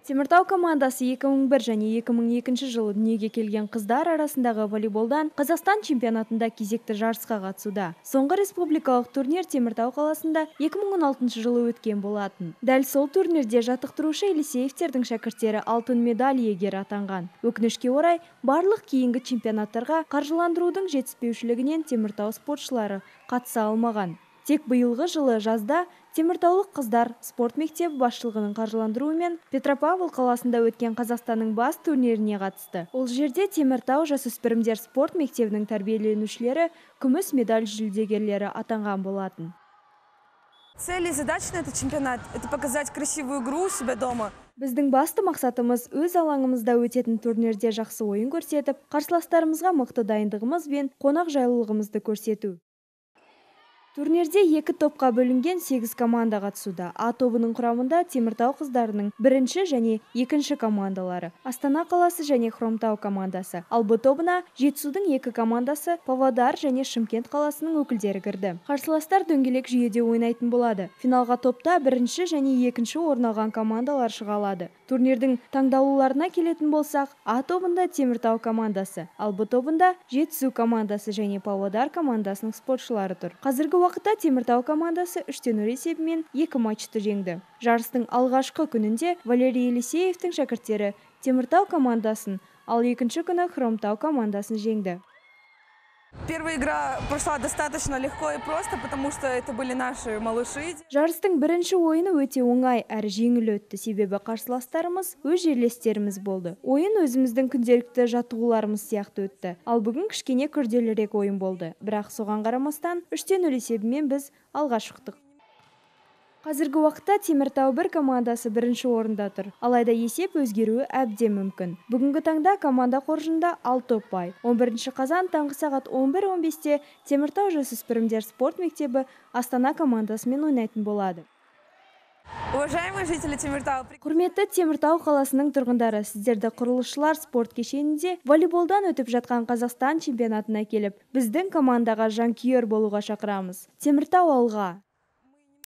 Теміртау командасы 2001 және 2002 жылы дүниеге келген қыздар арасындағы волейболдан Қазақстан чемпионатында кезекті жарысқа қатысуда. Соңғы республикалық турнир Теміртау қаласында 2016 жылы өткен болатын. Дәл сол турнирде жаттықтырушы Елисеевтердің шәкірттері алтын медаль иегері атанған. Өкінішке орай, барлық кейінгі чемпионаттарға қаржыландырудың жетіспеушілігінен Теміртау спортшылары қатыса алмаған. Тек биылғы жылы жазда Теміртаулық қыздар спорт мектебі басшылығының қаржыландыруымен Петропавл қаласында өткен Қазақстанның бас турниріне қатысты. Ол жерде Теміртау жасөспірімдер спорт мектебінің тәрбиеленушілері күміс медаль жүлдегерлері атанған болатын. Цель и задача на этот чемпионат – это показать красивую игру у себя дома. Біздің басты мақсатымыз өз алаңымызда өтетін турнирде жақсы ойын көрсетіп, қарсыластарымызға мықты дайындығымыз бен қонақ жайлылығымызды көрсету. Турнирде 2 топқа бөлінген 8 команда қатысуда. А тобының құрамында Теміртау қыздарының 1 және 2 командалары, Астана қаласы және Хромтау командасы. Ал Б тобына Жетісудың 2 командасы, Павлодар және Шымкент қаласының өкілдері кірді. Қарсыластар дөңгелек жүйеде ойнайтын болады. Финалға топта 1 және 2 орын алған командалар шыға алады. Турнирдің таңдаулыларына келетін болсақ, А тобында Теміртау командасы, ал Б тобында Жетісу командасы және Павлодар командасының спортшылары тұр. Қазіргі уақытта Теміртау командасы 3-0 есебімен 2 матчты жеңді. Жарыстың алғашқы күнінде Валерий Елисеевтің шәкірттері Теміртау командасын, ал екінші күні Хромтау командасын жеңді. Первая игра прошла достаточно легко и просто, потому что это были наши малыши. Жарыстың бірінші ойыны өте оңай әрі жеңіл өтті, себебі қарсыластарымыз өз жерлестеріміз болды. Ойын өзіміздің күнделікті жаттығуларымыз сияқты өтті. Ал бүгін кішкене күрделірек ойын болды. Бірақ соған қарамастан 3-0 есебімен біз алға шықтық. Қазіргі уақытта Теміртау 1 командасы 1 орында тұр. Алайда есеп өзгеруі әбден мүмкін. Бүгінгі таңда команда қоржында 6 ұпай. 11 қазан таңғы сағат 11:15-те Теміртау жасөспірімдер спорт мектебі Астана командасымен ойнайтын болады. Уважаемые жители Теміртау. Құрметті Теміртау қаласының тұрғындары, сіздерді құрылысшылар спорт кешенінде волейболдан өтіп жатқан Қазақстан чемпионатына келіп, біздің командаға жанкүйер болуға шақырамыз. Теміртау алға!